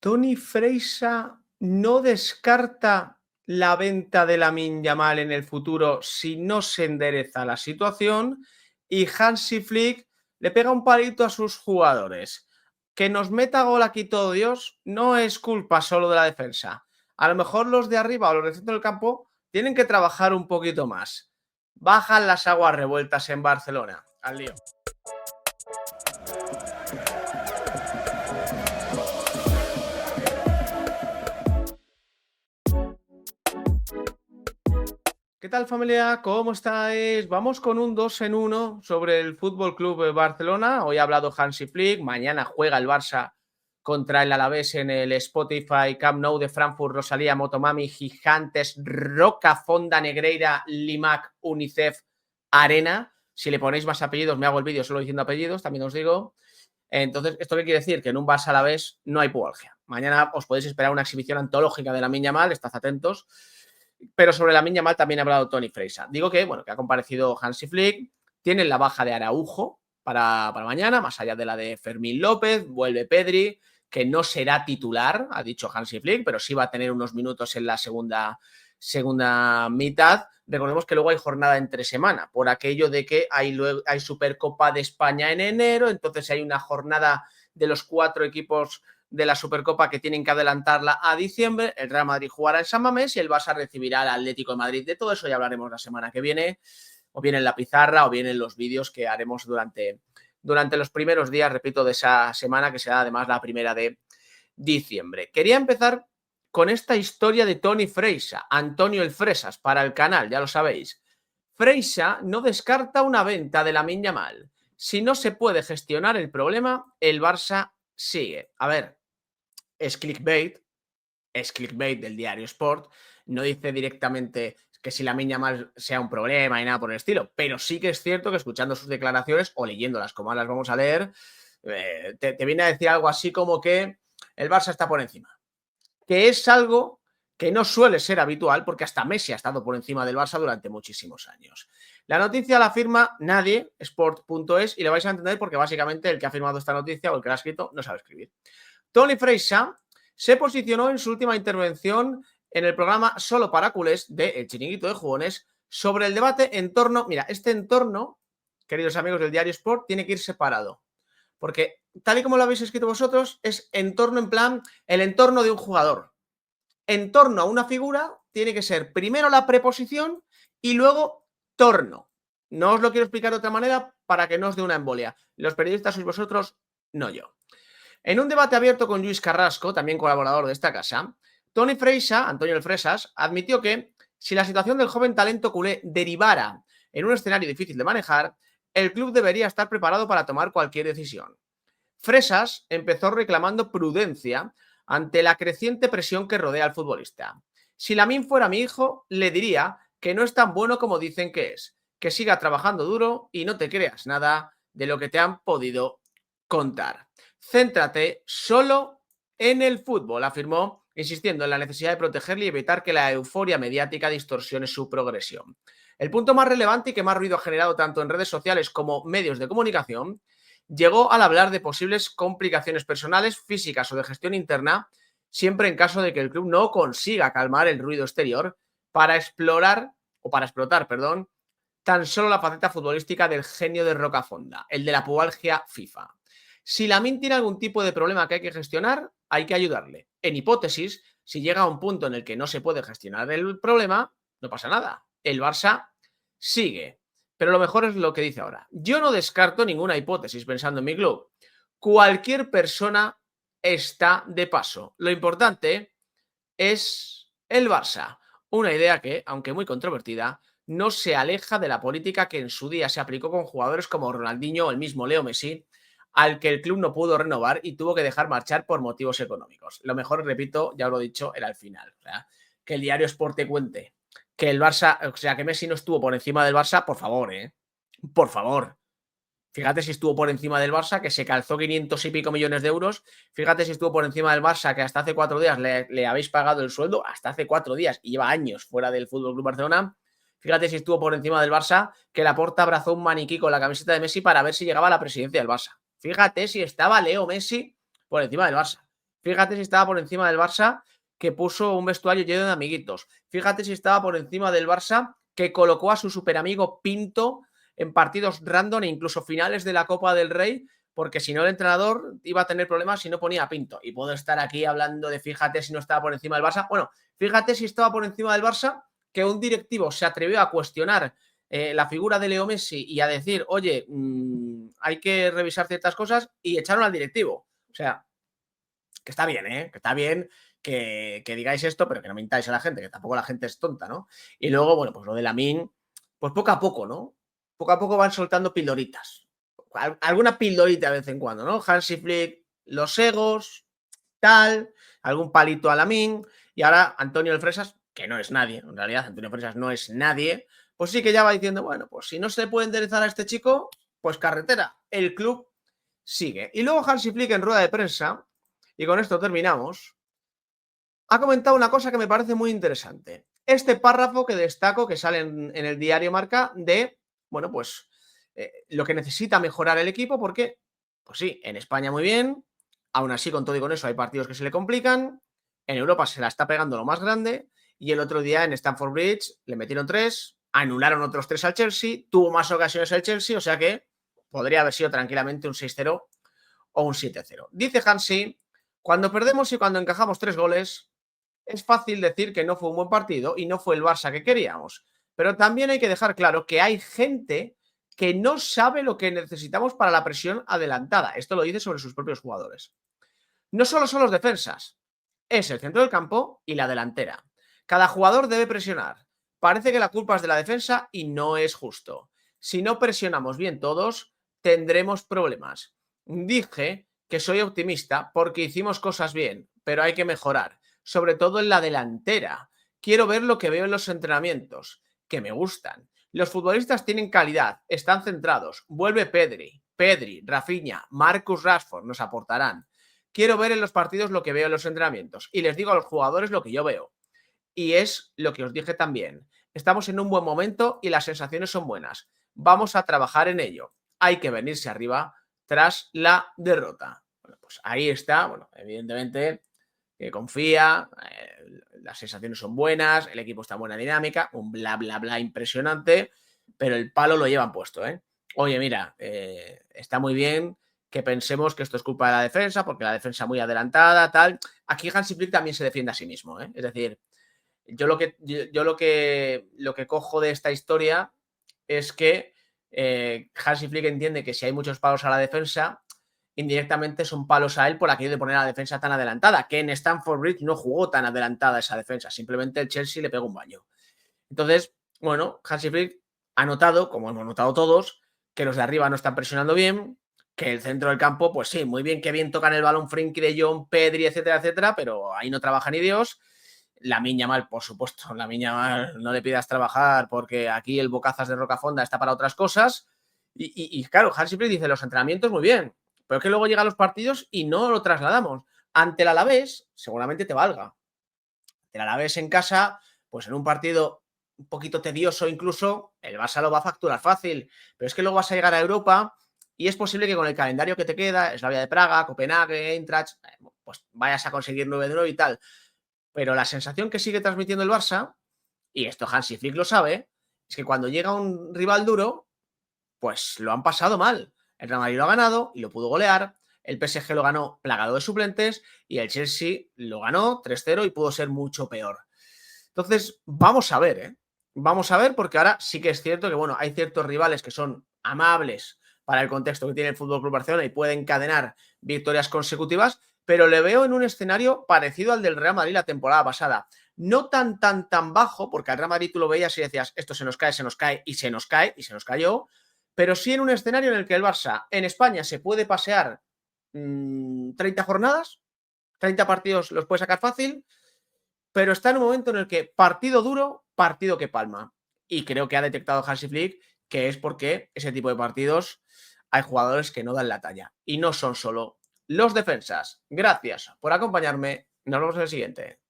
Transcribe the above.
Toni Freisa no descarta la venta de Lamine Yamal en el futuro si no se endereza la situación, y Hansi Flick le pega un palito a sus jugadores. Que nos meta gol aquí todo Dios no es culpa solo de la defensa. A lo mejor los de arriba o los del centro del campo tienen que trabajar un poquito más. Bajan las aguas revueltas en Barcelona. Al lío. ¿Qué tal, familia? ¿Cómo estáis? Vamos con un 2 en 1 sobre el Fútbol Club Barcelona. Hoy ha hablado Hansi Flick. Mañana juega el Barça contra el Alavés en el Spotify Camp Nou de Frankfurt, Rosalía, Motomami, Gigantes, Roca, Fonda, Negreira, Limac, Unicef, Arena. Si le ponéis más apellidos, me hago el vídeo solo diciendo apellidos, también os digo. Entonces, ¿esto qué quiere decir? Que en un Barça Alavés no hay pubalgia. Mañana os podéis esperar una exhibición antológica de Lamine Yamal, estad atentos. Pero sobre Lamine Yamal también ha hablado Toni Freisa. Digo que, bueno, que ha comparecido Hansi Flick, tienen la baja de Araujo para mañana, más allá de la de Fermín López, vuelve Pedri, que no será titular, ha dicho Hansi Flick, pero sí va a tener unos minutos en la segunda mitad. Recordemos que luego hay jornada entre semana, por aquello de que hay Supercopa de España en enero, entonces hay una jornada de los 4 equipos de la Supercopa que tienen que adelantarla a diciembre. El Real Madrid jugará en San Mamés y el Barça recibirá al Atlético de Madrid. De todo eso ya hablaremos la semana que viene, o bien en la pizarra o bien en los vídeos que haremos durante los primeros días, repito, de esa semana, que será además la primera de diciembre. Quería empezar con esta historia de Toni Freisa, Antonio el Fresas, para el canal, ya lo sabéis. Freisa no descarta una venta de Lamine Yamal. Si no se puede gestionar el problema, el Barça sigue. A ver, es clickbait del diario Sport, no dice directamente que si Lamine Yamal sea un problema y nada por el estilo, pero sí que es cierto que escuchando sus declaraciones o leyéndolas como las vamos a leer, te viene a decir algo así como que el Barça está por encima, que es algo que no suele ser habitual porque hasta Messi ha estado por encima del Barça durante muchísimos años. La noticia la firma nadie, sport.es, y le vais a entender porque básicamente el que ha firmado esta noticia o el que la ha escrito no sabe escribir. Toni Freisa se posicionó en su última intervención en el programa Solo para Culés de El Chiringuito de Jugones sobre el debate en torno, mira, este entorno, queridos amigos del diario Sport, tiene que ir separado, porque tal y como lo habéis escrito vosotros, es entorno en plan, el entorno de un jugador. En torno a una figura tiene que ser primero la preposición y luego torno. No os lo quiero explicar de otra manera para que no os dé una embolia. Los periodistas sois vosotros, no yo. En un debate abierto con Luis Carrasco, también colaborador de esta casa, Toni Freisa, Antonio el Fresas, admitió que si la situación del joven talento culé derivara en un escenario difícil de manejar, el club debería estar preparado para tomar cualquier decisión. Fresas empezó reclamando prudencia ante la creciente presión que rodea al futbolista. Si Lamine fuera mi hijo, le diría que no es tan bueno como dicen que es, que siga trabajando duro y no te creas nada de lo que te han podido contar. Céntrate solo en el fútbol, afirmó, insistiendo en la necesidad de protegerle y evitar que la euforia mediática distorsione su progresión. El punto más relevante y que más ruido ha generado tanto en redes sociales como medios de comunicación llegó al hablar de posibles complicaciones personales, físicas o de gestión interna, siempre en caso de que el club no consiga calmar el ruido exterior para explotar, tan solo la faceta futbolística del genio de Rocafonda, el de la pubalgia FIFA. Si Lamine tiene algún tipo de problema que hay que gestionar, hay que ayudarle. En hipótesis, si llega a un punto en el que no se puede gestionar el problema, no pasa nada. El Barça sigue. Pero lo mejor es lo que dice ahora. Yo no descarto ninguna hipótesis pensando en mi club. Cualquier persona está de paso. Lo importante es el Barça. Una idea que, aunque muy controvertida, no se aleja de la política que en su día se aplicó con jugadores como Ronaldinho o el mismo Leo Messi, al que el club no pudo renovar y tuvo que dejar marchar por motivos económicos. Lo mejor, repito, ya lo he dicho, era el final. O sea, que el diario Sport te cuente que el Barça, o sea, que Messi no estuvo por encima del Barça, por favor, por favor. Fíjate si estuvo por encima del Barça, que se calzó 500 y pico millones de euros. Fíjate si estuvo por encima del Barça, que hasta hace 4 días le habéis pagado el sueldo, hasta hace 4 días, y lleva años fuera del FC Barcelona. Fíjate si estuvo por encima del Barça, que Laporta abrazó un maniquí con la camiseta de Messi para ver si llegaba a la presidencia del Barça. Fíjate si estaba Leo Messi por encima del Barça. Fíjate si estaba por encima del Barça, que puso un vestuario lleno de amiguitos. Fíjate si estaba por encima del Barça, que colocó a su superamigo Pinto en partidos random e incluso finales de la Copa del Rey, porque si no el entrenador iba a tener problemas si no ponía a Pinto. Y puedo estar aquí hablando de fíjate si no estaba por encima del Barça. Bueno, fíjate si estaba por encima del Barça, que un directivo se atrevió a cuestionar la figura de Leo Messi y a decir, oye, hay que revisar ciertas cosas, y echaron al directivo. O sea, que está bien, ¿eh? Que está bien que digáis esto, pero que no mintáis a la gente, que tampoco la gente es tonta, ¿no? Y luego, bueno, pues lo de Lamine, pues poco a poco, ¿no? Poco a poco van soltando pildoritas. Alguna pildorita de vez en cuando, ¿no? Hansi Flick, los egos, tal, algún palito a Lamine, y ahora Antonio El Fresas, que no es nadie, en realidad Antonio Fresas no es nadie, pues sí que ya va diciendo, bueno, pues si no se le puede enderezar a este chico, pues carretera, el club sigue. Y luego Hansi Flick en rueda de prensa, y con esto terminamos, ha comentado una cosa que me parece muy interesante. Este párrafo que destaco, que sale en el diario Marca, de, bueno, pues lo que necesita mejorar el equipo, porque, pues sí, en España muy bien, aún así con todo y con eso hay partidos que se le complican, en Europa se la está pegando lo más grande, y el otro día en Stamford Bridge le metieron 3, anularon otros 3 al Chelsea, tuvo más ocasiones el Chelsea, o sea que podría haber sido tranquilamente un 6-0 o un 7-0. Dice Hansi, cuando perdemos y cuando encajamos 3 goles, es fácil decir que no fue un buen partido y no fue el Barça que queríamos, pero también hay que dejar claro que hay gente que no sabe lo que necesitamos para la presión adelantada. Esto lo dice sobre sus propios jugadores. No solo son los defensas, es el centro del campo y la delantera. Cada jugador debe presionar. Parece que la culpa es de la defensa y no es justo. Si no presionamos bien todos, tendremos problemas. Dije que soy optimista porque hicimos cosas bien, pero hay que mejorar, sobre todo en la delantera. Quiero ver lo que veo en los entrenamientos, que me gustan. Los futbolistas tienen calidad, están centrados. Vuelve Pedri, Rafinha, Marcus Rashford nos aportarán. Quiero ver en los partidos lo que veo en los entrenamientos y les digo a los jugadores lo que yo veo. Y es lo que os dije también. Estamos en un buen momento y las sensaciones son buenas. Vamos a trabajar en ello. Hay que venirse arriba tras la derrota. Bueno, pues ahí está. Bueno, evidentemente que confía, las sensaciones son buenas, el equipo está en buena dinámica, un bla, bla, bla impresionante, pero el palo lo llevan puesto, ¿eh? Oye, mira, está muy bien que pensemos que esto es culpa de la defensa, porque la defensa muy adelantada, tal. Aquí Hansi Flick también se defiende a sí mismo, ¿eh? Es decir, yo lo que cojo de esta historia es que Hansi Flick entiende que si hay muchos palos a la defensa, indirectamente son palos a él por aquello de poner a la defensa tan adelantada, que en Stamford Bridge no jugó tan adelantada esa defensa, simplemente el Chelsea le pegó un baño. Entonces, bueno, Hansi Flick ha notado, como hemos notado todos, que los de arriba no están presionando bien, que el centro del campo, pues sí, muy bien que bien tocan el balón Frenkie de Jong, Pedri, etcétera, etcétera, pero ahí no trabaja ni Dios. Lamine Yamal, por supuesto, Lamine Yamal no le pidas trabajar porque aquí el bocazas de Rocafonda está para otras cosas. Y claro, Hansi Flick dice, los entrenamientos muy bien, pero es que luego llegan los partidos y no lo trasladamos. Ante el Alavés, seguramente te valga. Ante el Alavés en casa, pues en un partido un poquito tedioso incluso, el Barça lo va a facturar fácil, pero es que luego vas a llegar a Europa y es posible que con el calendario que te queda, Slavia de Praga, Copenhague, Eintracht, pues vayas a conseguir 9 de 9 y tal. Pero la sensación que sigue transmitiendo el Barça, y esto Hansi Flick lo sabe, es que cuando llega un rival duro, pues lo han pasado mal. El Real Madrid lo ha ganado y lo pudo golear, el PSG lo ganó plagado de suplentes y el Chelsea lo ganó 3-0 y pudo ser mucho peor. Entonces, vamos a ver, ¿eh? Vamos a ver, porque ahora sí que es cierto que, bueno, hay ciertos rivales que son amables para el contexto que tiene el Fútbol Club Barcelona y pueden encadenar victorias consecutivas, pero le veo en un escenario parecido al del Real Madrid la temporada pasada. No tan bajo, porque al Real Madrid tú lo veías y decías, esto se nos cae, y se nos cae, y se nos cayó, pero sí en un escenario en el que el Barça en España se puede pasear 30 jornadas, 30 partidos los puede sacar fácil, pero está en un momento en el que partido duro, partido que palma. Y creo que ha detectado Hansi Flick que es porque ese tipo de partidos hay jugadores que no dan la talla. Y no son solo los defensas. Gracias por acompañarme. Nos vemos en el siguiente.